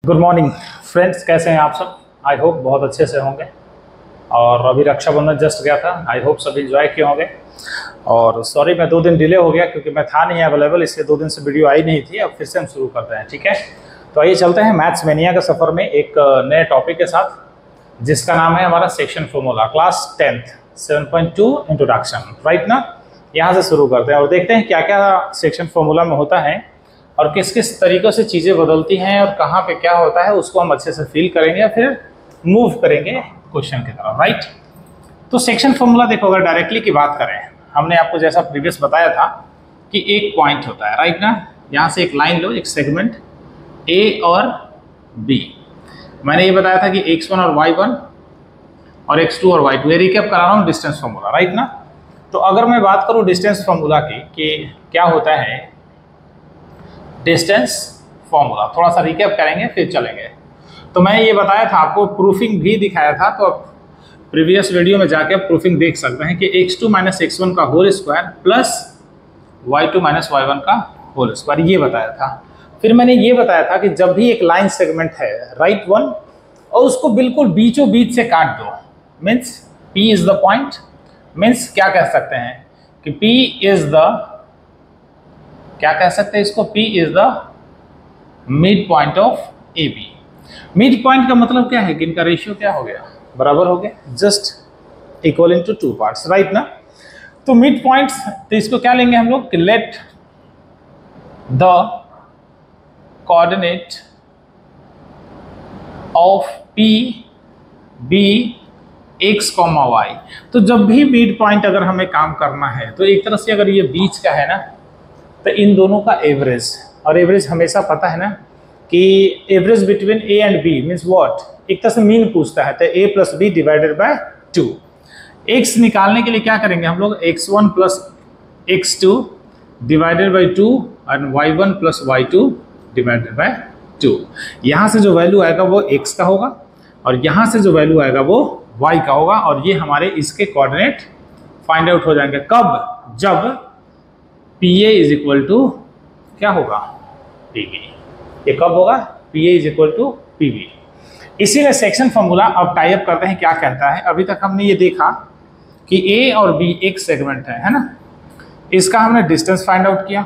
Good morning friends, कैसे हैं आप सब। आई होप बहुत अच्छे से होंगे। और अभी रक्षाबंधन जस्ट गया था, आई होप सभी एंजॉय किए होंगे। और सॉरी मैं 2 दिन डिले हो गया क्योंकि मैं था नहीं अवेलेबल, इसलिए 2 दिन से वीडियो आई नहीं थी। अब फिर से हम शुरू करते हैं, ठीक है। तो आइए चलते हैं मैथ्स मैनिया के सफ़र में एक नए टॉपिक के साथ, जिसका नाम है हमारा section formula, class 10th 7.2 introduction, right ना। यहाँ से शुरू करते हैं और देखते हैं क्या क्या सेक्शन फॉर्मूला में होता है और किस किस तरीक़ों से चीज़ें बदलती हैं और कहाँ पे क्या होता है, उसको हम अच्छे से फील करेंगे, फिर मूव करेंगे क्वेश्चन की तरफ, राइट। तो सेक्शन फॉर्मूला देखो, अगर डायरेक्टली की बात करें, हमने आपको जैसा प्रीवियस बताया था कि एक पॉइंट होता है, राइट ना। यहाँ से एक लाइन लो, एक सेगमेंट ए और बी। मैंने ये बताया था कि x1 और y1 और x2 और y2, ये रिकैप करा रहा हूँ डिस्टेंस फॉर्मूला, राइट ना। तो अगर मैं बात करूँ डिस्टेंस फॉर्मूला की कि क्या होता है डिस्टेंस फॉर्मूला, थोड़ा सा रिकैप करेंगे फिर चलेंगे। तो मैं ये बताया था आपको, प्रूफिंग भी दिखाया था, तो अब प्रीवियस वीडियो में जाके आप प्रूफिंग देख सकते हैं कि x2 - x1 का whole square plus y2 - y1 का होल स्क्वायर, ये बताया था। फिर मैंने ये बताया था कि जब भी एक लाइन सेगमेंट है, राइट वन, और उसको बिल्कुल बीचों बीच से काट दो, means P is the point, means क्या कह सकते हैं कि P इज द, क्या कह सकते हैं इसको, P is the mid point of AB। Mid point का मतलब क्या है कि इनका रेशियो क्या हो गया, बराबर हो गया, just equal into 2 parts, right ना। तो मिड पॉइंट्स, तो इसको क्या लेंगे हम लोग कि let the coordinate of P be x, y। तो जब भी मिड पॉइंट अगर हमें काम करना है तो एक तरह से अगर ये बीच का है ना, तो इन दोनों का एवरेज, और एवरेज हमेशा पता है ना कि average between A and B means what, एक तरह से मीन पूछता है, तो A + B divided by 2। x निकालने के लिए क्या करेंगे हम लोग, x1 + x2 डिवाइडेड बाय 2 और y1 + y2 डिवाइडेड बाय 2। यहाँ से जो वैल्यू आएगा वो x का होगा और यहाँ से जो वैल्यू आएगा वो y का होगा, और ये हमारे इसके कोऑर्डिनेट फाइंड आउट हो जाएंगे। कब, जब PA इज इक्वल टू क्या होगा, PB। ये कब होगा, PA is equal to PB। इसीलिए सेक्शन फॉर्मूला अब टाई अप करते हैं, क्या कहता है। अभी तक हमने ये देखा कि A और B एक सेगमेंट है ना, इसका हमने डिस्टेंस फाइंड आउट किया।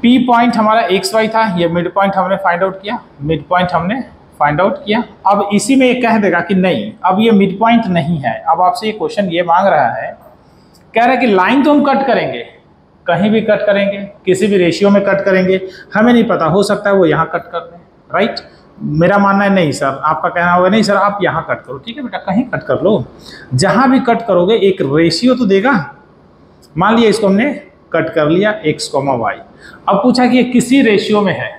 P पॉइंट हमारा XY था, ये मिड पॉइंट हमने फाइंड आउट किया, मिड पॉइंट हमने फाइंड आउट किया। अब इसी में ये कह देगा कि नहीं, अब ये मिड पॉइंट नहीं है। अब आपसे ये क्वेश्चन ये मांग रहा है, कह रहा है कि लाइन तो हम कट करेंगे, कहीं भी कट करेंगे, किसी भी रेशियो में कट करेंगे, हमें नहीं पता, हो सकता है वो यहाँ कट कर दें, राइट। मेरा मानना है नहीं सर, आपका कहना होगा नहीं सर आप यहाँ कट करो, ठीक है बेटा, कहीं कट कर लो, जहाँ भी कट करोगे एक रेशियो तो देगा। मान लिया इसको हमने कट कर लिया x, y। अब पूछा कि ये किसी रेशियो में है,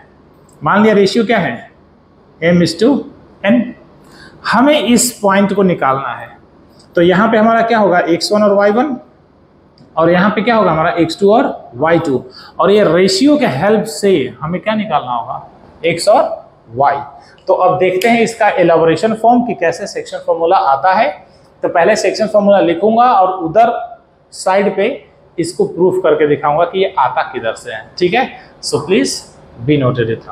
मान लिया रेशियो क्या है m/n। हमें इस पॉइंट को निकालना है, तो यहाँ पे हमारा क्या होगा x1 और y1, और यहाँ पे क्या होगा हमारा x2 और y2, और ये रेशियो के हेल्प से हमें क्या निकालना होगा, x और y। तो अब देखते हैं इसका एलाबोरेशन फॉर्म कि कैसे सेक्शन फॉर्मूला आता है। तो पहले सेक्शन फॉर्मूला लिखूंगा और उधर साइड पे इसको प्रूफ करके दिखाऊंगा कि ये आता किधर से है, ठीक है। सो प्लीज बी नोटेड इट।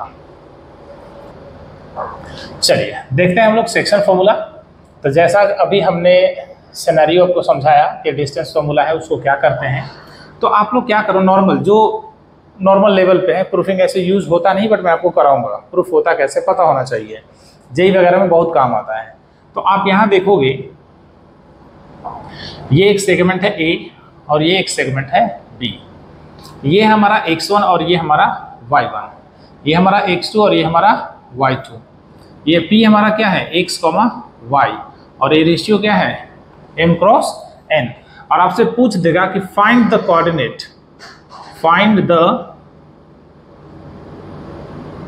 चलिए देखते हैं हम लोग सेक्शन फॉर्मूला। तो जैसा अभी हमने सिनेरियो को समझाया कि डिस्टेंस फॉर्मूला है उसको क्या करते हैं, तो आप लोग क्या करो, नॉर्मल जो नॉर्मल लेवल पे है, प्रूफिंग ऐसे यूज होता नहीं, बट मैं आपको कराऊंगा प्रूफ होता कैसे, पता होना चाहिए, जेई वगैरह में बहुत काम आता है। तो आप यहाँ देखोगे ये एक सेगमेंट है A और ये एक सेगमेंट है B। ये हमारा x1 और ये हमारा y1, ये हमारा x2 और ये हमारा y2। ये P हमारा क्या है x, y, और ये रेशियो क्या है m/n। और आपसे पूछ देगा कि find the coordinate, find the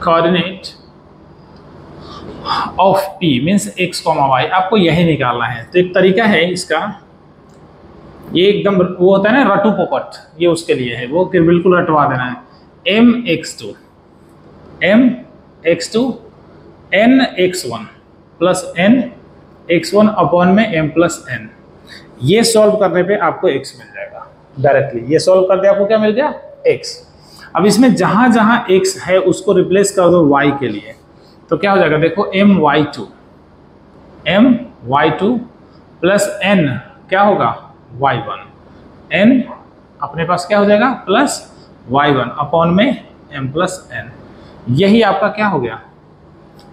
coordinate of P means x, y। आपको यही निकालना है। तो एक तरीका है इसका, ये एकदम वो होता है ना रटू पोपट, ये उसके लिए है, वो बिल्कुल रटवा देना है। mx2 nx1 plus nx1 upon में m+n। ये सॉल्व करने पे आपको x मिल जाएगा डायरेक्टली। ये सॉल्व कर दिया, आपको क्या मिल गया x। अब इसमें जहां जहां x है उसको रिप्लेस कर दो y के लिए। तो क्या हो जाएगा देखो my2 प्लस n क्या होगा y1, n अपने पास क्या हो जाएगा प्लस y1 अपॉन में m प्लस n। यही आपका क्या हो गया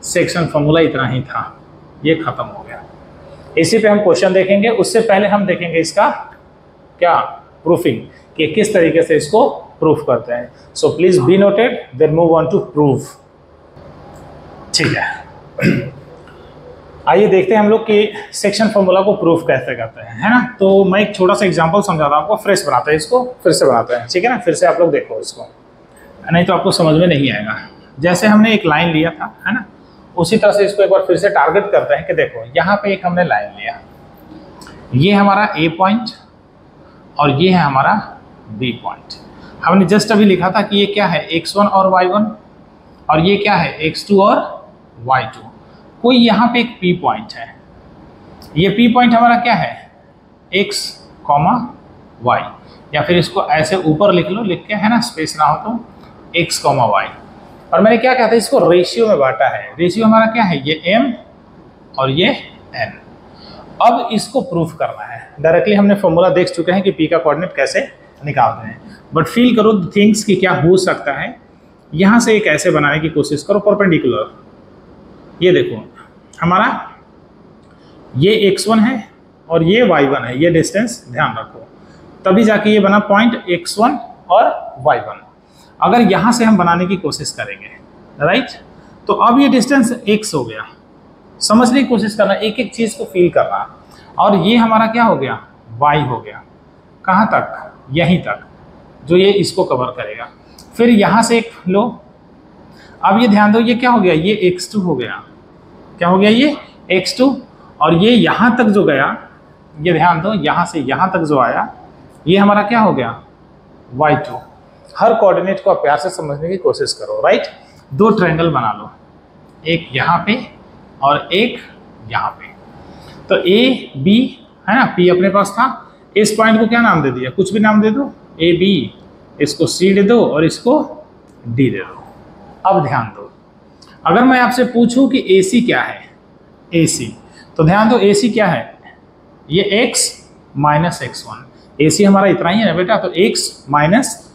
सेक्शन फॉर्मूला, इतना ही था, ये खत्म हो गया। इसी पे हम क्वेश्चन देखेंगे, उससे पहले हम देखेंगे इसका क्या प्रूफिंग, कि किस तरीके से इसको प्रूफ करते हैं। So please be noted, then move on to proof. ठीक है, आइए देखते हैं हम लोग कि सेक्शन फॉर्मूला को प्रूफ कैसे करते हैं, है ना। तो मैं एक छोटा सा एग्जांपल समझाता हूँ आपको, फ्रेश बनाते हैं इसको, फिर से बनाते हैं, ठीक है ना। फिर से आप लोग देखो इसको, नहीं तो आपको समझ में नहीं आएगा। जैसे हमने एक लाइन लिया था, है ना, उसी तरह से इसको एक बार फिर से टारगेट करते हैं कि देखो यहाँ पे एक हमने लाइन लिया, ये हमारा ए पॉइंट और ये है हमारा बी पॉइंट। हमने जस्ट अभी लिखा था कि ये क्या है x1 और y1 और ये क्या है x2 और y2। कोई यहाँ पे एक P पॉइंट है, ये P पॉइंट हमारा क्या है x, y, या फिर इसको ऐसे ऊपर लिख लो, लिख के, है ना, स्पेस ना हो तो x, y। और मैंने क्या कहा था, इसको रेशियो में बांटा है। रेशियो हमारा क्या है, ये m और ये n। अब इसको प्रूफ करना है। डायरेक्टली हमने फॉर्मूला देख चुके हैं कि P का कोऑर्डिनेट कैसे निकालते हैं, बट फील करो थिंग्स कि क्या हो सकता है। यहाँ से एक ऐसे बनाने की कोशिश करो परपेंडिकुलर। ये देखो हमारा ये x1 है और ये y1 है, ये डिस्टेंस ध्यान रखो, तभी जाके ये बना पॉइंट x1 और y1। अगर यहाँ से हम बनाने की कोशिश करेंगे, राइट, तो अब ये डिस्टेंस x हो गया। समझने की कोशिश करना, एक एक चीज़ को फील करना। और ये हमारा क्या हो गया, y हो गया। कहाँ तक, यहीं तक, जो ये इसको कवर करेगा। फिर यहाँ से एक लो, अब ये ध्यान दो, ये क्या हो गया, ये x2 हो गया। क्या हो गया, ये x2। और ये यहाँ तक जो गया, ये ध्यान दो, यहाँ से यहाँ तक जो आया, ये हमारा क्या हो गया, y2। हर कोऑर्डिनेट को आप प्यार से समझने की कोशिश करो, राइट। दो ट्रायंगल बना लो, एक यहाँ पे और एक यहाँ पे। तो ए बी है ना, पी अपने पास था, इस पॉइंट को क्या नाम दे दिया, कुछ भी नाम दे दो, ए बी, इसको सी दे दो और इसको डी दे दो। अब ध्यान दो, अगर मैं आपसे पूछूं कि ए सी क्या है, ए सी, तो ध्यान दो ए सी क्या है, ये x माइनस x1। ए सी हमारा इतना ही है ना बेटा, तो x माइनस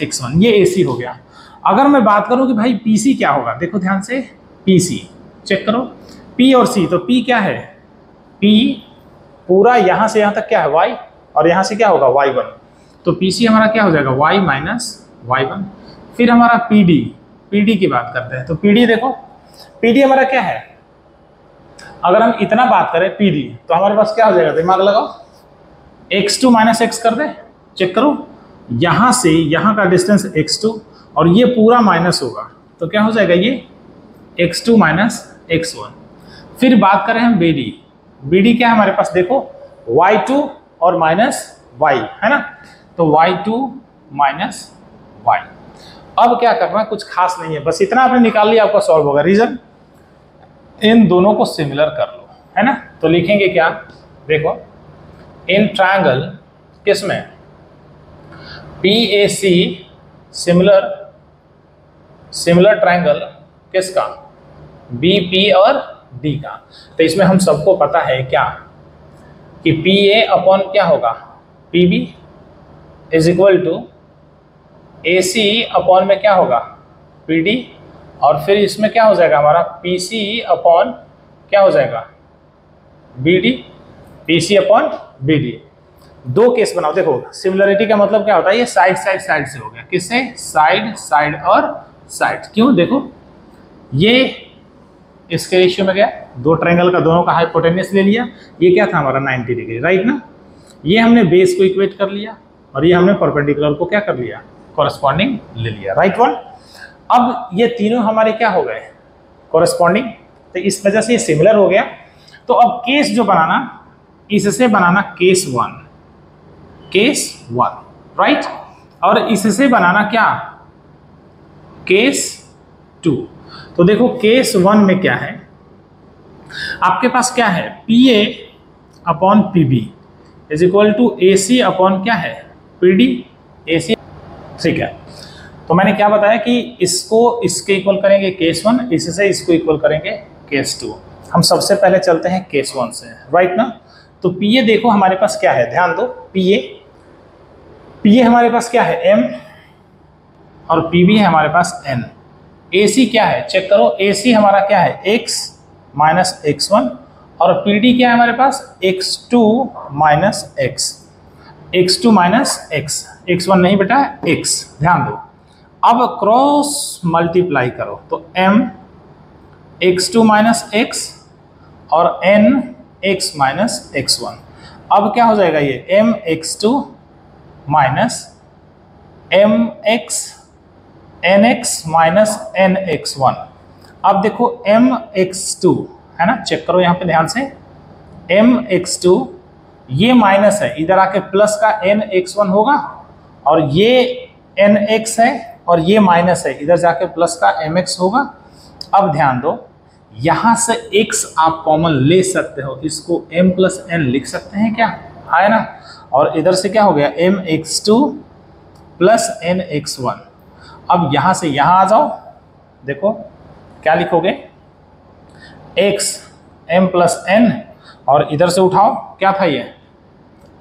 x1, ये ए सी हो गया। अगर मैं बात करूं कि भाई पी सी क्या होगा, देखो ध्यान से, पी सी चेक करो, P और C, तो P क्या है, P पूरा यहाँ से यहाँ तक क्या है y, और यहाँ से क्या होगा y1, तो PC हमारा क्या हो जाएगा y माइनस y1। फिर हमारा PD की बात करते हैं, तो PD देखो, PD हमारा क्या है, अगर हम इतना बात करें PD, तो हमारे पास क्या हो जाएगा, दिमाग लगाओ, x2 माइनस x कर दे, चेक करो, यहाँ से यहाँ का डिस्टेंस x2 और ये पूरा माइनस होगा, तो क्या हो जाएगा, ये x2 माइनस x1। फिर बात करें हम BD क्या है हमारे पास, देखो y2 और माइनस y, है ना, तो y2 माइनस y। अब क्या करना, कुछ खास नहीं है, बस इतना आपने निकाल लिया, आपका सॉल्व होगा। रीजन, इन दोनों को सिमिलर कर लो, है ना। तो लिखेंगे क्या, देखो, इन ट्रायंगल किसमें, PAC सिमिलर ट्रायंगल किसका, BP और D का। तो इसमें हम सबको पता है क्या कि PA अपॉन क्या होगा, PB is equal to AC upon में क्या होगा, PD, और फिर इसमें क्या हो जाएगा हमारा PC अपॉन क्या हो जाएगा, BD, PC अपॉन BD। दो केस बनाओ, देखो सिमिलरिटी का मतलब क्या होता है, ये साइड से हो गया, किससे, साइड और साइड। क्यों, देखो ये इसके रेशियो में गया, दो ट्रायंगल का दोनों का हाइपोटेन्यूस ले लिया, ये क्या था हमारा 90 डिग्री, राइट ना। ये हमने बेस को इक्वेट कर लिया और ये हमने परपेंडिकुलर को क्या कर लिया, कॉरेस्पॉन्डिंग ले लिया, राइट वन। अब ये तीनों हमारे क्या हो गए, कॉरेस्पॉन्डिंग, तो इस वजह से ये सिमिलर हो गया। तो अब केस जो बनाना, इससे बनाना केस वन, राइट, और इससे बनाना क्या, केस 2। तो देखो केस 1 में क्या है, आपके पास क्या है, PA upon PB is equal to AC upon क्या है, PD, AC, ठीक है। तो मैंने क्या बताया कि इसको इसके इक्वल करेंगे केस 1, इससे इसको इक्वल करेंगे केस 2। हम सबसे पहले चलते हैं केस 1 से, राइट ना। तो पीए देखो हमारे पास क्या है, ध्यान दो, पीए हमारे पास क्या है m, और पीबी है हमारे पास n। एसी क्या है चेक करो, एसी हमारा क्या है x माइनस x1, और पीडी क्या है हमारे पास x2 minus x, x2 minus x, x1 नहीं बेटा x, ध्यान दो। अब क्रॉस मल्टीप्लाई करो तो m x2 माइनस x और n x माइनस x1। अब क्या हो जाएगा ये m x2 minus mx nx minus nx1। अब देखो mx2 है ना, चेक करो यहाँ पे ध्यान से, mx2 ये माइनस है, इधर आके प्लस का nx1 होगा, और ये nx है और ये माइनस है, इधर जाके प्लस का mx होगा। अब ध्यान दो, यहां से x आप कॉमन ले सकते हो, इसको m प्लस n लिख सकते हैं क्या, है ना। और इधर से क्या हो गया mx2 प्लस nx1। अब यहां से यहां आ जाओ, देखो क्या लिखोगे x m प्लस n, और इधर से उठाओ क्या था ये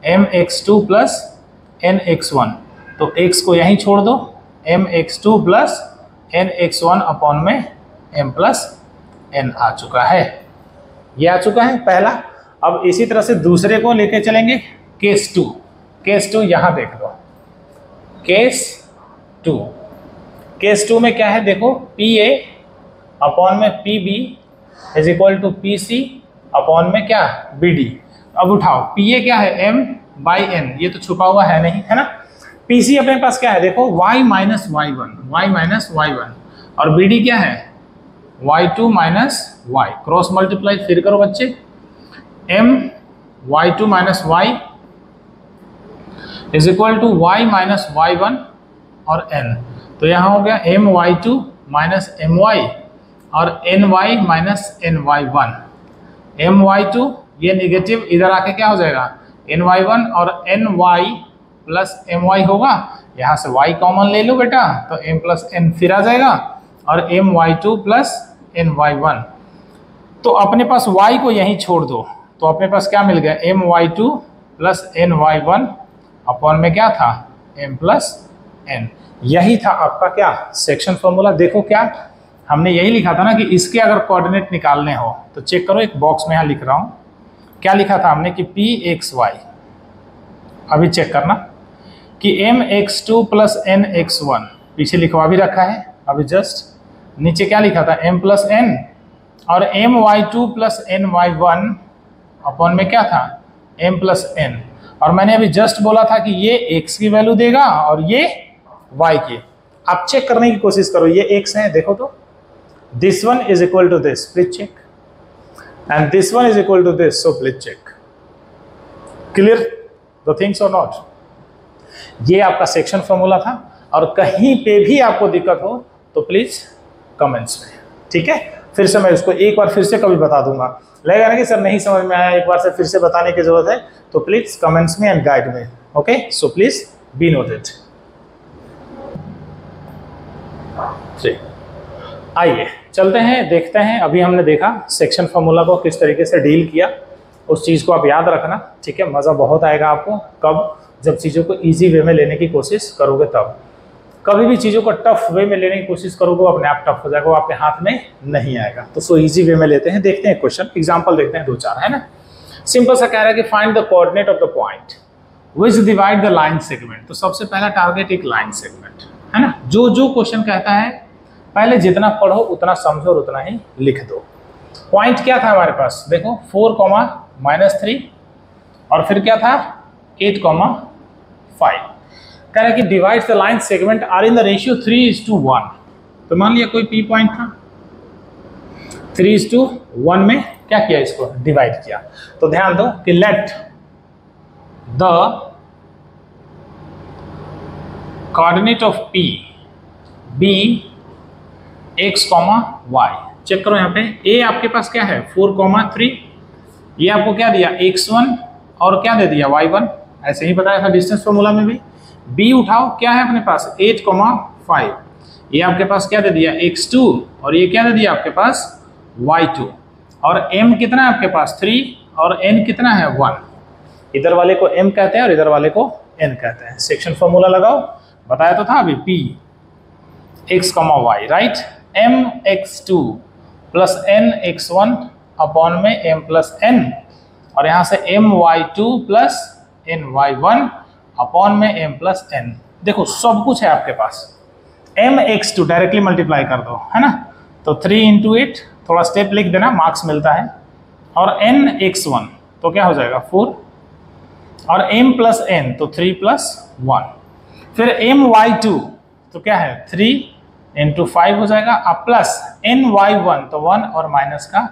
mx2 प्लस nx1, तो x को यहीं छोड़ दो, mx2 प्लस nx1 अपॉन में m प्लस n आ चुका है, ये आ चुका है पहला। अब इसी तरह से दूसरे को लेके चलेंगे केस 2। केस 2 यहां देख लो, केस 2 में क्या है देखो, PA अपॉन में PB is equal to PC upon में क्या BD। अब उठाओ PA क्या है m बाई n, ये तो छुपा हुआ है नहीं, है ना। PC अपने पास क्या है देखो y माइनस y1, और BD क्या है y2 minus y। Cross multiply फिर करो बच्चे, m y2 minus y is equal to y minus y1 और n। तो यहाँ हो गया my2 माइनस my और ny माइनस ny1। my2 ये नेगेटिव, इधर आके क्या हो जाएगा ny1 और ny प्लस my होगा, यहाँ से y कॉमन ले लो बेटा, तो m प्लस n फिर आ जाएगा, और my2 प्लस ny1। तो अपने पास y को यहीं छोड़ दो, तो अपने पास क्या मिल गया my2 प्लस ny1 अपॉन में क्या था m प्लस n। यही था आपका क्या सेक्शन फॉर्मूला। देखो क्या हमने यही लिखा था ना कि इसके अगर कोऑर्डिनेट निकालने हो तो चेक करो, एक बॉक्स में यहाँ लिख रहा हूँ, क्या लिखा था हमने कि pxy, अभी चेक करना कि mx2 प्लस nx1 पीछे लिखवा भी रखा है, अभी जस्ट नीचे क्या लिखा था m प्लस n, और my2 प्लस ny1 अपॉन में क्या था m प्लस n। और मैंने अभी जस्ट बोला था कि ये x की वैल्यू देगा और ये y की। आप चेक करने की कोशिश करो, ये x है देखो, तो this one is equal to this, please check, and this one is equal to this, so please check. Clear the things और नॉट। ये आपका सेक्शन फॉर्मूला था, और कहीं पे भी आपको दिक्कत हो तो प्लीज कमेंट्स में, ठीक है। फिर से मैं इसको एक बार फिर से कभी बता दूंगा, लगेगा ना कि सर नहीं समझ में आया, एक बार से फिर से बताने की जरूरत है, तो प्लीज कमेंट्स में एंड गाइड में, okay. So please be noted. आइए चलते हैं, देखते हैं। अभी हमने देखा सेक्शन फार्मूला को किस तरीके से डील किया, उस चीज़ को आप याद रखना, ठीक है। मज़ा बहुत आएगा आपको, कब, जब चीज़ों को इजी वे में लेने की कोशिश करोगे तब। कभी भी चीज़ों को टफ वे में लेने की कोशिश करोगे वो अपने आप टफ हो जाएगा, वो आपके हाथ में नहीं आएगा। तो सो इजी वे में लेते हैं, देखते हैं क्वेश्चन, एग्जाम्पल देखते हैं 2-4, है ना। सिंपल सा कह रहा है कि find the coordinate of the point which divide the line segment. तो सबसे पहला टारगेट एक लाइन सेगमेंट, है ना। जो क्वेश्चन कहता है पहले जितना पढ़ो उतना समझो और उतना ही लिख दो। पॉइंट क्या था हमारे पास देखो 4,-3, और फिर क्या था 8,5। कह रहा है कि divide the line segment are in the ratio 3:1। तो मान लिया कोई पी पॉइंट था, 3:1 में क्या किया, इसको डिवाइड किया। तो ध्यान दो कि let the coordinate of P be x, y। Check करो यहाँ पे, a आपके पास क्या है 4,3, ये आपको क्या दिया x1 और क्या दे दिया y1, ऐसे ही बताया था डिस्टेंस फॉर्मूला में भी। b उठाओ क्या है अपने पास 8,5, 5। ये आपके पास क्या दे दिया x2 और ये क्या दे दिया आपके पास y2। और m कितना है आपके पास 3 और n कितना है 1। इधर वाले को m कहते हैं और इधर वाले को n कहते हैं। सेक्शन फॉर्मूला लगाओ, बताया तो था अभी p x, y, right. mx2 plus nx1 upon में m प्लस n और यहाँ से my2 प्लस ny1 अपॉन में m प्लस n। देखो सब कुछ है आपके पास। mx2 डायरेक्टली मल्टीप्लाई कर दो, है ना, तो 3 इंटू 8, थोड़ा स्टेप लिख देना, मार्क्स मिलता है। और nx1 तो क्या हो जाएगा 4 और m प्लस n तो 3 प्लस 1। फिर my2 तो क्या है 3 इंटू 5 हो जाएगा, अब प्लस ny1 तो 1 और माइनस का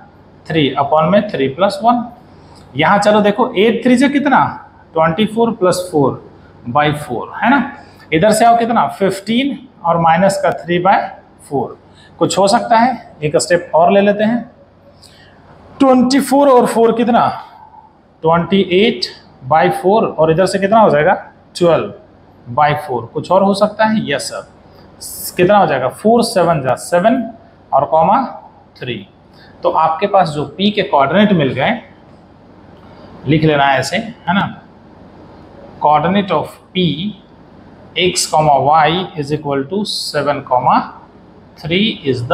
3 अपॉन में 3 प्लस 1। यहाँ चलो देखो 8 3 से कितना 24 प्लस 4 बाई 4, है ना। इधर से आओ कितना 15 और माइनस का 3 बाय 4। कुछ हो सकता है, एक स्टेप और ले लेते हैं। 24 और 4 कितना 28 बाई 4 और इधर से कितना हो जाएगा 12 बाई 4। कुछ और हो सकता है, यस सर। कितना हो जाएगा 4 7 जा 7 और कॉमा 3। तो आपके पास जो p के कोऑर्डिनेट मिल गए, लिख लेना है ऐसे, है ना। Coordinate of p x, y is equal to 7, 3 is the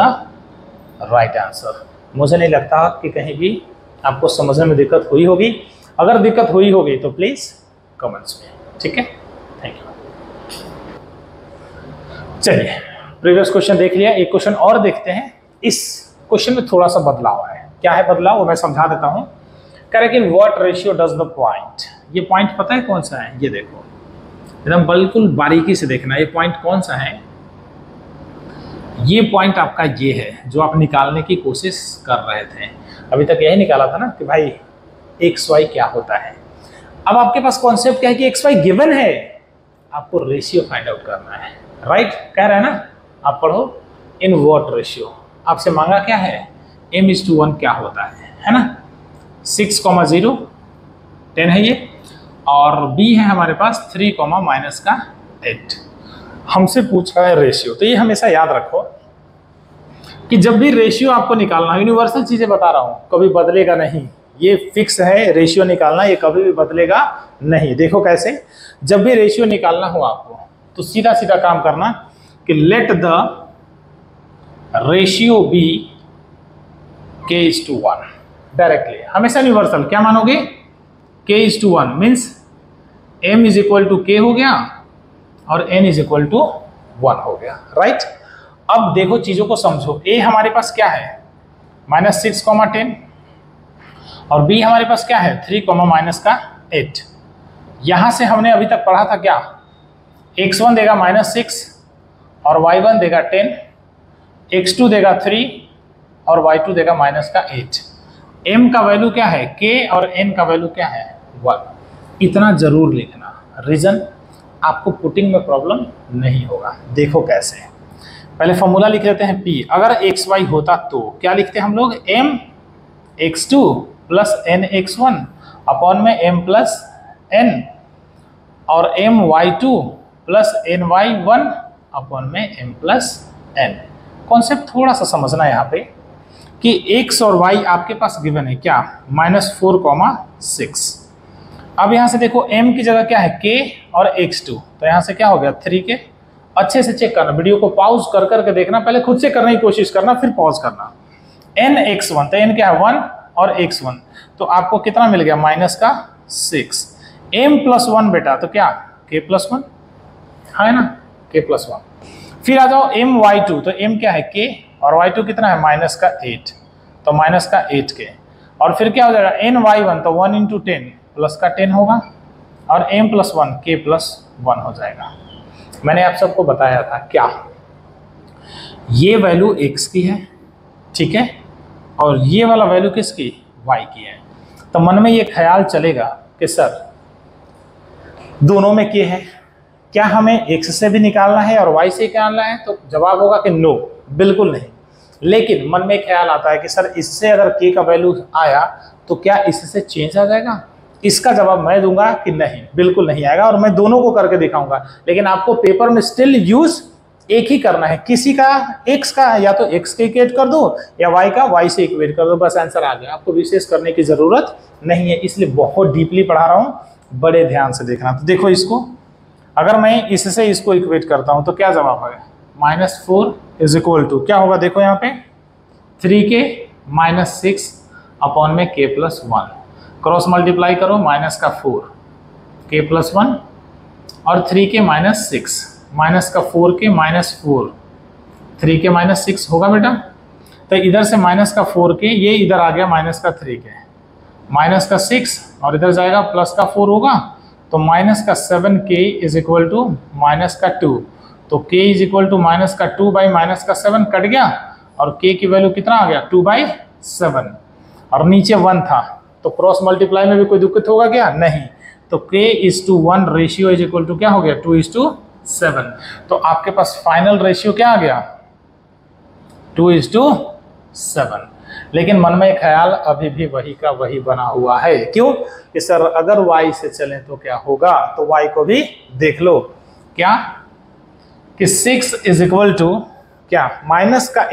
right answer. मुझे नहीं लगता कि कहीं भी आपको समझने में दिक्कत हुई होगी। अगर दिक्कत हुई होगी तो प्लीज कमेंट्स में, ठीक है। Thank you. चलिए प्रीवियस क्वेश्चन देख लिया, एक क्वेश्चन और देखते हैं। इस क्वेश्चन में थोड़ा सा बदलाव है। क्या है बदलाव वो मैं समझा देता हूं। कह रहे कि what ratio does the point. ये पॉइंट पता है कौन सा है, ये देखो एकदम बिल्कुल बारीकी से देखना। ये पॉइंट कौन सा है, ये पॉइंट आपका ये है जो आप निकालने की कोशिश कर रहे थे। अभी तक यही निकाला था ना कि भाई एक्स वाई क्या होता है। अब आपके पास कॉन्सेप्ट क्या है कि एक्स वाई गिवन है, आपको रेशियो फाइंड आउट करना है, राइट। कह रहा है ना, आप पढ़ो इन व्हाट रेशियो। आपसे मांगा क्या है, m:1 क्या होता है ना। 6,0 10 है ये, और b है हमारे पास 3, माइनस का 8। हमसे पूछा है रेशियो। तो ये हमेशा याद रखो कि जब भी रेशियो आपको निकालना, यूनिवर्सल चीजें बता रहा हूं, कभी बदलेगा नहीं, ये फिक्स है। रेशियो निकालना ये कभी भी बदलेगा नहीं। देखो कैसे, जब भी रेशियो निकालना हो आपको तो सीधा सीधा काम करना कि let the ratio be k:1 directly. हमेशा यूनिवर्सल क्या मानोगे, k:1 means m is equal to k हो गया और n इज इक्वल टू 1 हो गया, राइट। अब देखो चीजों को समझो। a हमारे पास क्या है -6, 10 और b हमारे पास क्या है 3, माइनस का 8। यहां से हमने अभी तक पढ़ा था क्या, x1 देगा -6 और y1 देगा 10, x2 देगा 3 और y2 देगा माइनस का 8। m का वैल्यू क्या है k और n का वैल्यू क्या है 1। इतना जरूर लिखना, रीजन आपको पुटिंग में प्रॉब्लम नहीं होगा। देखो कैसे, पहले फॉर्मूला लिख लेते हैं p। अगर x y होता तो क्या लिखते हैं हम लोग, m x2 plus n x1 upon में m प्लस n और m y2 plus n y1 upon में m प्लस n। कॉन्सेप्ट थोड़ा सा समझना यहाँ पे कि x और y आपके पास गिवन है क्या -4, 6। अब यहाँ से देखो m की जगह क्या है k और x2, तो यहाँ से क्या हो गया 3k। अच्छे से चेक करना, वीडियो को पॉज कर करके देखना, पहले खुद से करने की कोशिश करना फिर पॉज करना। n x1 तो n क्या है 1 और x1, तो आपको कितना मिल गया माइनस का 6। m प्लस 1 बेटा तो क्या k प्लस 1 है ना, k प्लस 1। फिर आ जाओ m y2, तो m क्या है k और y2 कितना है माइनस का 8, तो माइनस का 8k। और फिर क्या हो जाएगा n y1 तो 1 इंटू 10 प्लस का 10 होगा और m प्लस 1 k प्लस 1 हो जाएगा। मैंने आप सबको बताया था क्या, ये वैल्यू x की है, ठीक है, और ये वाला वैल्यू किसकी y की है। तो मन में ये ख्याल चलेगा कि सर दोनों में k है, क्या हमें x से भी निकालना है और y से निकालना है, तो जवाब होगा कि नो, बिल्कुल नहीं। लेकिन मन में ख्याल आता है कि सर इससे अगर k का वैल्यू आया तो क्या इससे चेंज आ जाएगा। इसका जवाब मैं दूंगा कि नहीं, बिल्कुल नहीं आएगा, और मैं दोनों को करके दिखाऊंगा। लेकिन आपको पेपर में स्टिल यूज एक ही करना है, किसी का x का या तो x के इक्वेट कर दो या y का y से इक्वेट कर दो, बस आंसर आ गया। आपको विशेष करने की जरूरत नहीं है, इसलिए बहुत डीपली पढ़ा रहा हूं, बड़े ध्यान से देखना। तो देखो इसको, अगर मैं इससे इसको इक्वेट करता हूं तो क्या जवाब है, -4 इज इक्वल टू क्या होगा, देखो यहाँ पे 3k - 6 अपॉन में k + 1, क्रॉस मल्टीप्लाई करो, माइनस का 4 k + 1 और 3k - 6 माइनस का 4k - 4 3k - 6 होगा बेटा। तो इधर से माइनस का 4k, ये इधर आ गया माइनस का 3k, माइनस का 6 और इधर जाएगा प्लस का 4 होगा, तो माइनस का 7k is equal to minus का 2, तो k is equal to minus का 2 बाई माइनस का 7 कट गया और k की वैल्यू कितना आ गया 2/7 और नीचे 1 था, तो क्रॉस मल्टीप्लाई में भी कोई दिक्कत होगा क्या, नहीं। तो k is to 1 ratio is equal to क्या हो गया 2:7। तो आपके पास फाइनल रेशियो क्या आ गया 2:7। लेकिन मन में ख्याल अभी भी वही का वही बना हुआ है, क्यों कि सर अगर y से चलें तो क्या होगा, तो y को भी देख लो, क्या कि 6 इज इक्वल टू क्या माइनस का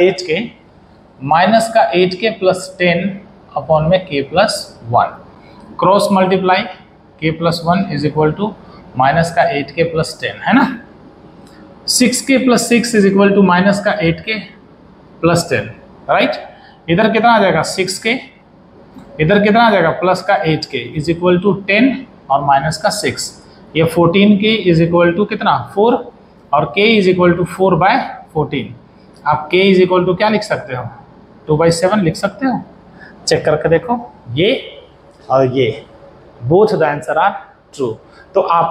8k प्लस 10 अपॉन में k + 1, cross multiply k + 1 is equal to minus का 8k प्लस 10 है ना, 6k + 6 is equal to minus का 8k प्लस 10, राइट। इधर कितना आ जाएगा 6k, इधर कितना आ जाएगा प्लस का 8k इज इक्वल टू 10 और माइनस का 6, ये 14k इज इक्वल टू कितना 4 और k इज इक्वल टू 4/14। आप k इज इक्वल टू क्या लिख सकते हो 2/7 लिख सकते हो, चेक करके देखो, ये और ये both the answer are true. तो आप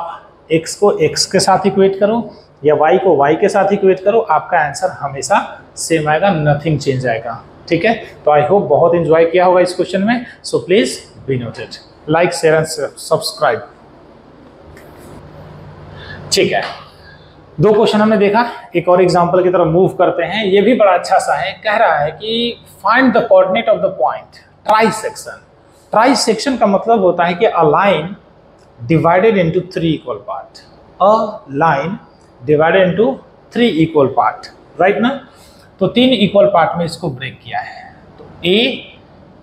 x को x के साथ इक्वेट करो या y को y के साथ इक्वेट करो, आपका आंसर हमेशा सेम आएगा, नथिंग चेंज आएगा, ठीक है। तो आई होप बहुत एंजॉय किया होगा इस क्वेश्चन में, सो please be noted, like share and subscribe, ठीक है। 2 क्वेश्चन हमने देखा, एक और एग्जांपल की तरफ मूव करते हैं। ये भी बड़ा अच्छा सा है, कह रहा है कि find the coordinate of the point trisection. Trisection का मतलब होता है कि a line divided into 3 equal part, a line divided into 3 equal part, right ना। तो 3 इक्वल पार्ट में इसको ब्रेक किया है, तो A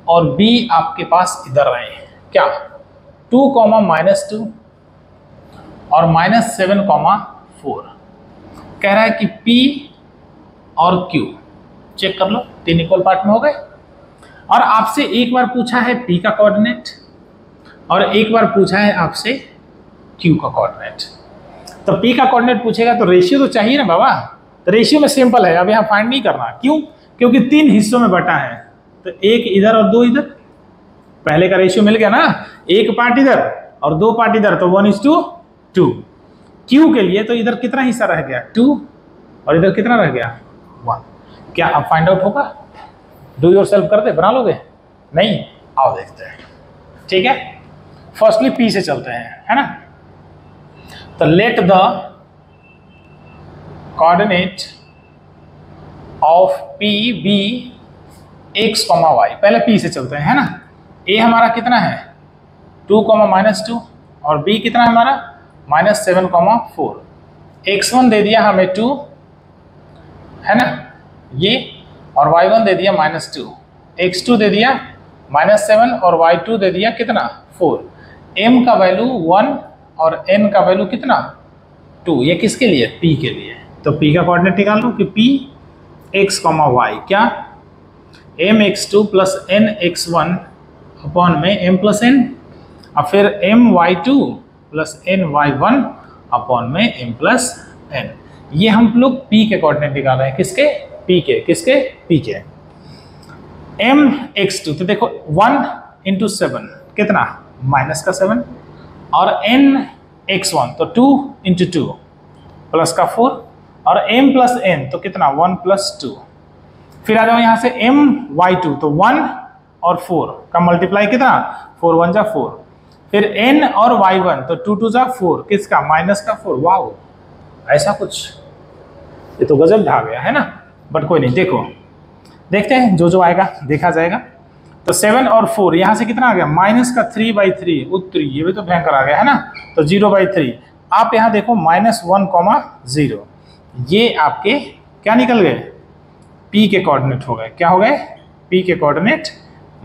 और B आपके पास इधर आए हैं, क्या 2, -2 और -7, 4। कह रहा है कि P और Q चेक कर लो, 3 इक्वल पार्ट में हो गए। और आपसे एक बार पूछा है P का कोऑर्डिनेट और एक बार पूछा है आपसे Q का कोऑर्डिनेट। तो P का कोऑर्डिनेट पूछेगा तो रेशियो तो चाहिए ना बाबा, तो रेशियो में सिंपल है, अब यहाँ फाइंड नहीं करना, क्यों, क्योंकि 3 हिस्सों में बटा है, तो 1 इधर और 2 इधर, पहले का रेशियो मिल गया ना, 1 पार्ट इधर और 2 पार्ट इधर, तो 1:2। Q के लिए तो इधर कितना हिस्सा रह गया 2 और इधर कितना रह गया 1। क्या अब फाइंड आउट होगा, डू योरसेल्फ कर दे, बना लोगे, नहीं, आओ देखते हैं, ठीक है। फर्स्टली P से चलते हैं, है ना। तो let the coordinate of P B x, y, पहले P से चलते हैं, है ना। A हमारा कितना है 2, -2 और B कितना है हमारा -7, 4। x1 दे दिया हमें 2, है ना ये, और y1 दे दिया -2, x2 दे दिया -7 और y2 दे दिया कितना 4। m का वैल्यू 1 और n का वैल्यू कितना 2, ये किसके लिए P के लिए। तो P का कोऑर्डिनेट निकाल लो कि P x, y क्या mx2 + nx1 अपॉन में m + n, और फिर my2 + ny1 अपॉन में m + n। ये हम लोग P के कोऑर्डिनेट निकाल रहे हैं, किसके P के, किसके P के। mx2 तो देखो 1 × 7 कितना -7 और nx1 तो 2 × 2 +4 और m + n तो कितना 1 + 2। फिर आ जाओ यहाँ से my2 तो 1 और 4 का मल्टीप्लाई कितना 4 × 1 = 4, फिर n और y1 तो 2 × 2 = 4, किसका -4। वाओ, ऐसा कुछ, ये तो गजब ढा गया है ना, बट कोई नहीं, देखो देखते हैं जो आएगा देखा जाएगा। तो 7 और 4 यहाँ से कितना आ गया -3/3 उत्तरी, ये भी तो भयंकर आ गया है ना, तो 0/3। आप यहाँ देखो -1, 0 ये आपके क्या निकल गए, p के कोऑर्डिनेट हो गए। क्या हो गए, p के coordinate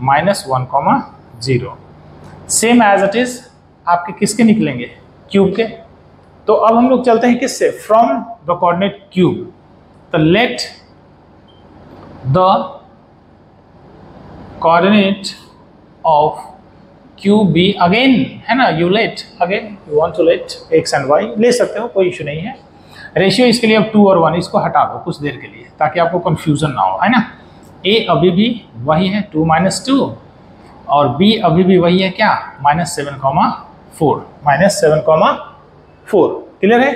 -1,0। Same as it is आपके किसके निकलेंगे, क्यूब के। तो अब हम लोग चलते हैं किससे, फ्रॉम द कोऑर्डिनेट क्यूब। तो let the coordinate of cube be, again है ना, you let again, you want to let X and Y, ले सकते हो, कोई इशू नहीं है। रेशियो इसके लिए अब 2 और 1, इसको हटा दो कुछ देर के लिए ताकि आपको कंफ्यूजन ना हो, है ना। a अभी भी वही है 2 - 2 और b अभी भी वही है क्या, -7,4, -7,4। क्लियर है।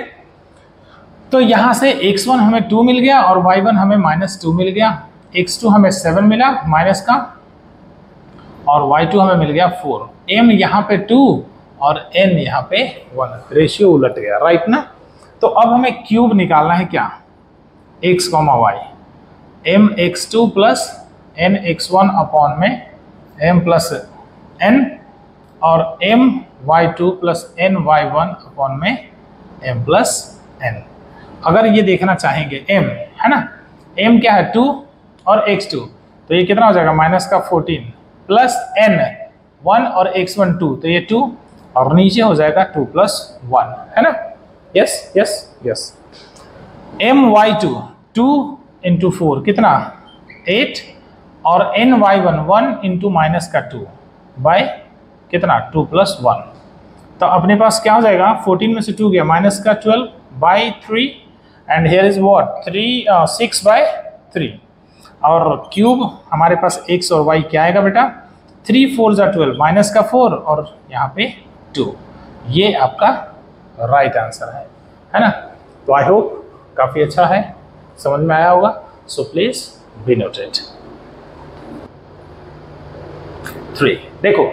तो यहाँ से x1 हमें 2 मिल गया और y1 हमें -2 मिल गया, x2 हमें 7 मिला माइनस का और y2 हमें मिल गया 4। m यहाँ पे 2 और n यहाँ पे 1, रेशियो उलट गया, राइट ना। तो अब हमें क्यूब निकालना है क्या, x, y, mx2 plus nx1 upon में m प्लस n और my2 प्लस ny1 अपॉन में m प्लस n। अगर ये देखना चाहेंगे m है ना, m क्या है 2 और x2, तो ये कितना हो जाएगा -14 प्लस n 1 और x1 2, तो ये 2 और नीचे हो जाएगा 2 + 1, है ना। Yes yes yes. my2 2 × 4 कितना 8 और ny1 1 × माइनस का 2 बाय कितना 2 + 1। तो अपने पास क्या हो जाएगा, 14 में से 2 गया माइनस का 12 by 3 and here is what 6/3 और क्यूब हमारे पास x और y क्या आएगा बेटा, 3 4 = 12 माइनस का 4 और यहाँ पे 2। ये आपका राइट आंसर है ना। तो आई होप काफ़ी अच्छा है, समझ में आया होगा। सो प्लीज बी नोटेड। 3 देखो,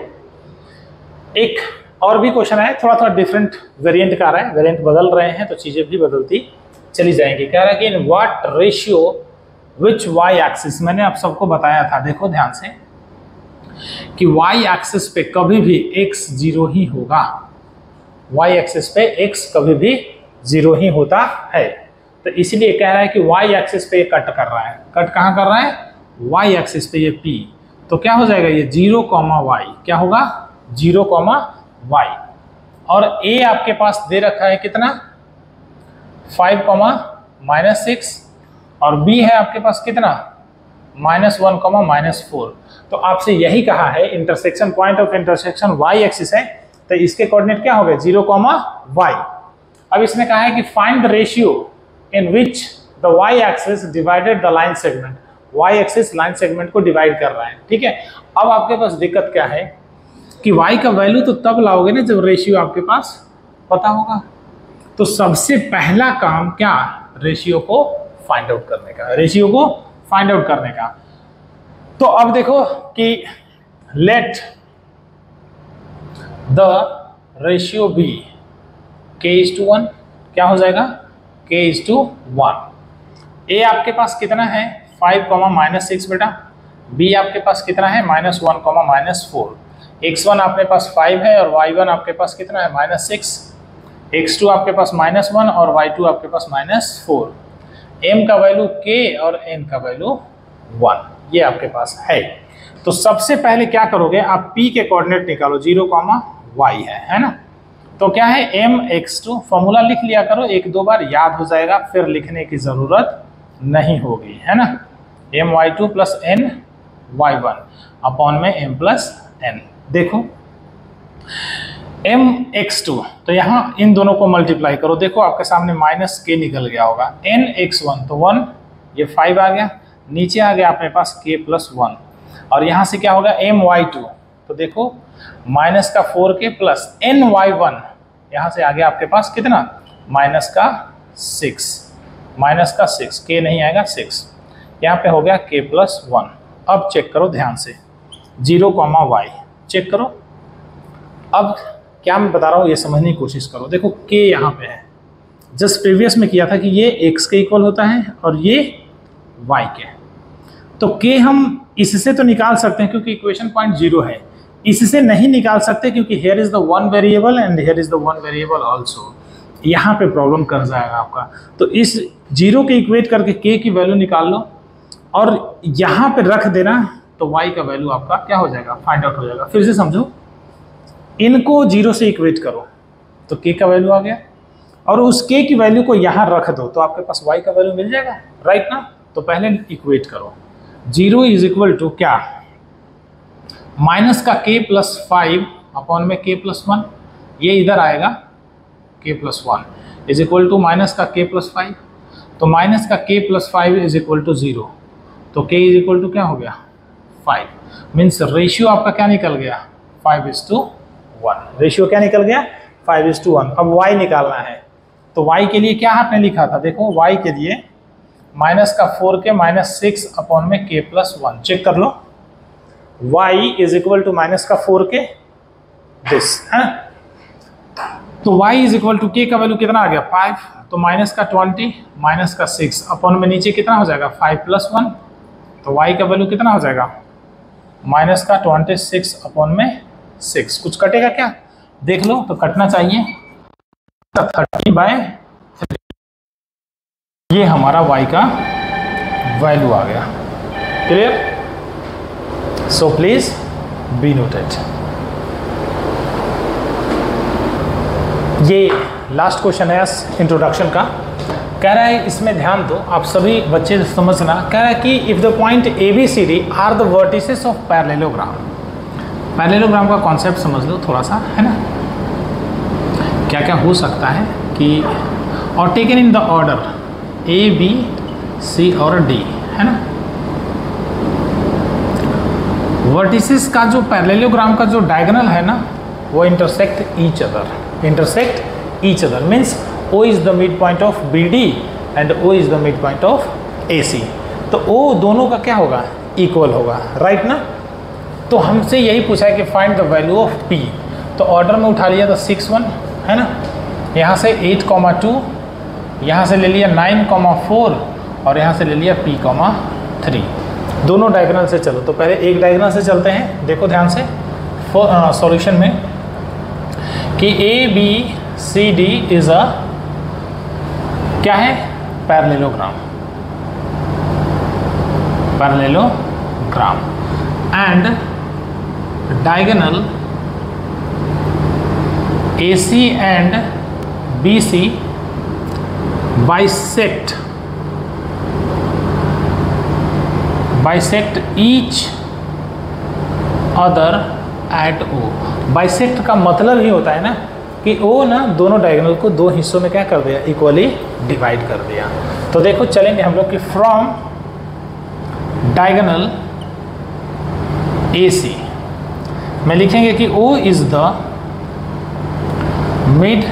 एक और भी क्वेश्चन है, थोड़ा थोड़ा डिफरेंट वेरिएंट का आ रहा है, वेरिएंट बदल रहे हैं तो चीज़ें भी बदलती चली जाएंगी। कह रहा है कि in what ratio which Y axis, मैंने आप सबको बताया था, देखो ध्यान से कि वाई एक्सिस पे कभी भी x 0 ही होगा, वाई एक्सिस पे x कभी भी 0 ही होता है। तो इसलिए कह रहा है कि वाई एक्सिस पे ये कट कर रहा है, कट कहाँ कर रहा है, वाई एक्सिस पे ये p, तो क्या हो जाएगा ये 0, y, क्या होगा 0, y। और a आपके पास दे रखा है कितना 5, -6 और b है आपके पास कितना -1, -4। तो आपसे यही कहा है intersection point of intersection y axis है, तो इसके कोऑर्डिनेट क्या हो गए 0, y। अब इसने कहा है कि find the ratio in which the y axis divided the line segment, y axis line segment को डिवाइड कर रहा है, ठीक है। अब आपके पास दिक्कत क्या है कि y का वैल्यू तो तब लाओगे ना जब रेशियो आपके पास पता होगा। तो सबसे पहला काम क्या, रेशियो को फाइंड आउट करने का, रेशियो को फाइंड आउट करने का। तो अब देखो कि let the ratio be k:1, क्या हो जाएगा k:1। a आपके पास कितना है 5, -6 बेटा, b आपके पास कितना है -1, -4, x1 आपके पास 5 है और y1 आपके पास कितना है -6, x2 आपके पास -1 और y2 आपके पास -4, m का वैल्यू k और n का वैल्यू 1, ये आपके पास है। तो सबसे पहले क्या करोगे आप p के कोऑर्डिनेट निकालो, 0, y है ना। तो क्या है mx2, फॉर्मूला लिख लिया करो, 1-2 बार याद हो जाएगा, फिर लिखने की जरूरत नहीं होगी, है ना। my2 प्लस ny1 अपॉन में m प्लस n। देखो mx2, तो यहाँ इन दोनों को मल्टीप्लाई करो, देखो आपके सामने -k निकल गया होगा, nx1 तो 1, ये 5 आ गया, नीचे आ गया अपने पास k + 1 और यहाँ से क्या होगा my2, तो देखो -4k प्लस ny1, यहाँ से आ गया आपके पास कितना -6, k नहीं आएगा 6, यहाँ पे हो गया k + 1। अब चेक करो ध्यान से 0, y चेक करो। अब क्या मैं बता रहा हूँ ये समझने की कोशिश करो। देखो k यहाँ पे है, जस्ट प्रीवियस में किया था कि ये x के इक्वल होता है और ये y के, तो k हम इससे तो निकाल सकते हैं क्योंकि इक्वेशन पॉइंट 0 है, इससे नहीं निकाल सकते क्योंकि here is the one variable and here is the one variable also। यहाँ पे प्रॉब्लम कर जाएगा आपका। तो इस 0 के इक्वेट करके k की वैल्यू निकाल लो और यहाँ पे रख देना, तो y का वैल्यू आपका क्या हो जाएगा, फाइंड आउट हो जाएगा। फिर से समझो, इनको 0 से इक्वेट करो तो k का वैल्यू आ गया, और उस k की वैल्यू को यहाँ रख दो तो आपके पास y का वैल्यू मिल जाएगा, राइट ना। तो पहले इक्वेट करो, 0 इज इक्वल टू क्या, माइनस का k प्लस 5 अपॉन में k प्लस 1, ये इधर आएगा k plus 1 is equal to minus का k प्लस 5, तो माइनस का k plus 5 is equal to 0, तो k इज इक्वल टू क्या हो गया 5, मीन्स रेशियो आपका क्या निकल गया 5:1, रेशियो क्या निकल गया 5:1। अब y निकालना है, तो y के लिए क्या आपने लिखा था, देखो y के लिए माइनस का 4k माइनस 6 अपॉन में k प्लस 1, चेक कर लो, y is equal to minus का 4k दिस है, तो y is equal to k का वैल्यू कितना आ गया 5, तो माइनस का 20 माइनस का 6 अपॉन में नीचे कितना हो जाएगा 5 प्लस 1, तो y का वैल्यू कितना हो जाएगा माइनस का 26 अपॉन में 6, कुछ कटेगा क्या, देख लो तो कटना चाहिए, 30/3, ये हमारा y का वैल्यू आ गया। Clear, so please be noted. ये लास्ट क्वेश्चन है इंट्रोडक्शन का, कह रहा है इसमें ध्यान दो आप सभी बच्चे समझना, कह रहा है कि if the point ABCD are the vertices of parallelogram. Parallelogram का कॉन्सेप्ट समझ लो थोड़ा सा, है ना, क्या क्या हो सकता है कि, और taken in the order A B C और D, है ना। वर्टिसेस का जो पैरेललोग्राम का जो डायगोनल है ना, वो intersect each other means O is the midpoint of BD and O is the midpoint of AC, तो O दोनों का क्या होगा इक्वल होगा, राइट ना। तो हमसे यही पूछा है कि find the value of P, तो ऑर्डर में उठा लिया था 6 1, है ना, यहाँ से 8,2, यहाँ से ले लिया 9,4 और यहाँ से ले लिया P,3, दोनों डायगोनल से चलो। तो पहले एक डायगोनल से चलते हैं, देखो ध्यान से सॉल्यूशन में कि ABCD इज अ क्या है parallelogram and diagonal AC and BC bisect each other at O। Bisect का मतलब ही होता है ना कि O ना दोनों डायगोनल को दो हिस्सों में क्या कर दिया, इक्वली डिवाइड कर दिया। तो देखो चलेंगे हम लोग कि फ्रॉम डायगोनल AC में लिखेंगे कि O is the mid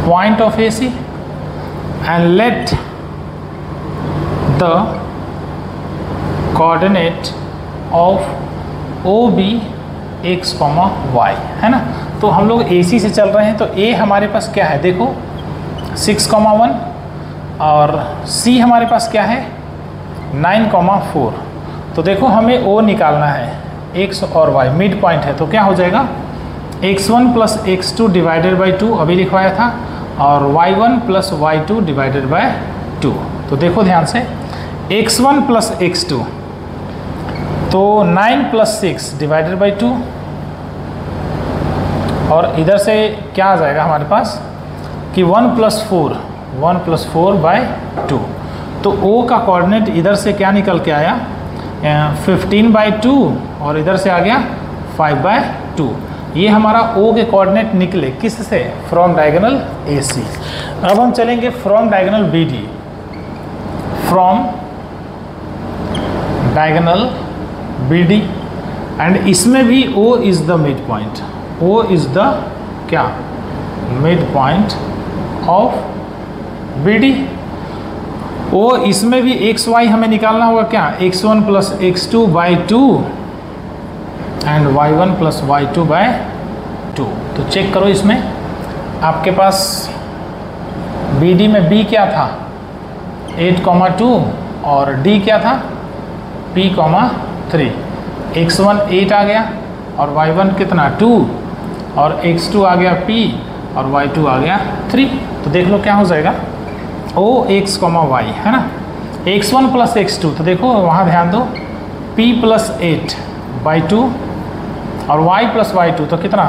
point of AC and let the coordinate of OB x, y, है ना। तो हम लोग AC से चल रहे हैं, तो A हमारे पास क्या है, देखो 6,1 और C हमारे पास क्या है 9,4। तो देखो हमें O निकालना है, x और y मिड पॉइंट है, तो क्या हो जाएगा x1 plus x2 divided by 2 अभी लिखवाया था, और y1 plus y2 divided by 2। तो देखो ध्यान से x1 प्लस x2, तो 9 प्लस 6 डिवाइडेड बाई 2, और इधर से क्या आ जाएगा हमारे पास कि 1 प्लस 4 बाय 2। तो O का कोऑर्डिनेट इधर से क्या निकल के आया 15/2 और इधर से आ गया 5/2। ये हमारा O के कोऑर्डिनेट निकले किस से, फ्रॉम डायगोनल AC। अब हम चलेंगे from diagonal BD, from diagonal BD and इसमें भी O is the mid point, O is the क्या mid point of BD। O इसमें भी XY हमें निकालना होगा क्या, x1 plus x2 by 2 and y1 plus y2 by 2। तो चेक करो इसमें आपके पास BD में B क्या था 8,2 और D क्या था P,3, x1 8 आ गया और y1 कितना 2 और x2 आ गया P और y2 आ गया 3। तो देख लो क्या हो जाएगा, OX, y है ना, x1 प्लस x2, तो देखो वहाँ ध्यान दो, p प्लस 8/2 और y प्लस y2 तो कितना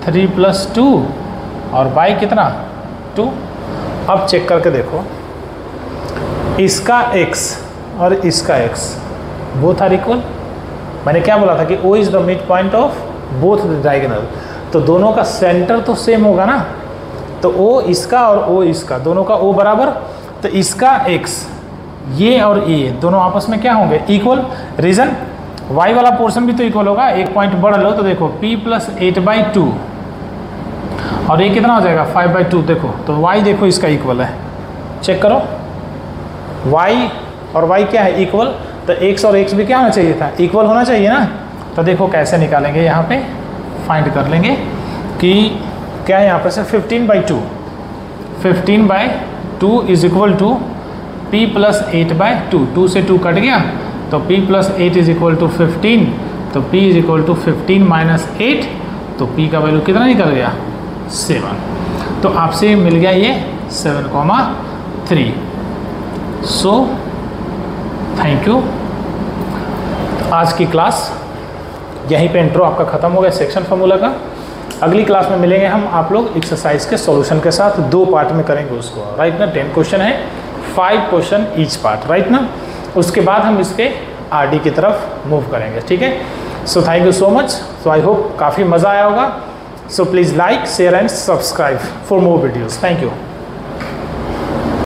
3 प्लस 2 और y कितना 2। अब चेक करके देखो, इसका x और इसका x बोथ आर इक्वल। मैंने क्या बोला था कि O is the mid point of both the diagonal, तो दोनों का सेंटर तो सेम होगा ना, तो O इसका और O इसका, दोनों का O बराबर, तो इसका x ये और ये दोनों आपस में क्या होंगे इक्वल। रीज़न y वाला पोर्शन भी तो इक्वल होगा, एक पॉइंट बढ़ लो तो देखो p प्लस 8/2 और ये कितना हो जाएगा 5/2, देखो तो y देखो इसका इक्वल है, चेक करो y और y क्या है इक्वल, तो x और x भी क्या होना चाहिए था इक्वल होना चाहिए ना। तो देखो कैसे निकालेंगे, यहाँ पे फाइंड कर लेंगे कि क्या है यहाँ पे से 15/2 is equal to p plus 8/2, 2 से 2 कट गया तो p plus 8 is equal to 15, तो p is equal to 15 minus 8, तो p का वैल्यू कितना निकल गया 7। तो आपसे मिल गया ये 7,3। So thank you. आज की क्लास यहीं पे इंट्रो आपका ख़त्म हो गया सेक्शन फार्मूला का। अगली क्लास में मिलेंगे हम आप लोग एक्सरसाइज के सॉल्यूशन के साथ, 2 पार्ट में करेंगे उसको, राइट ना। 10 क्वेश्चन है, 5 क्वेश्चन ईच पार्ट, राइट ना। उसके बाद हम इसके आरडी की तरफ मूव करेंगे, ठीक है। So thank you so much. So I hope काफ़ी मज़ा आया होगा। So please like, share and subscribe for more videos. Thank you.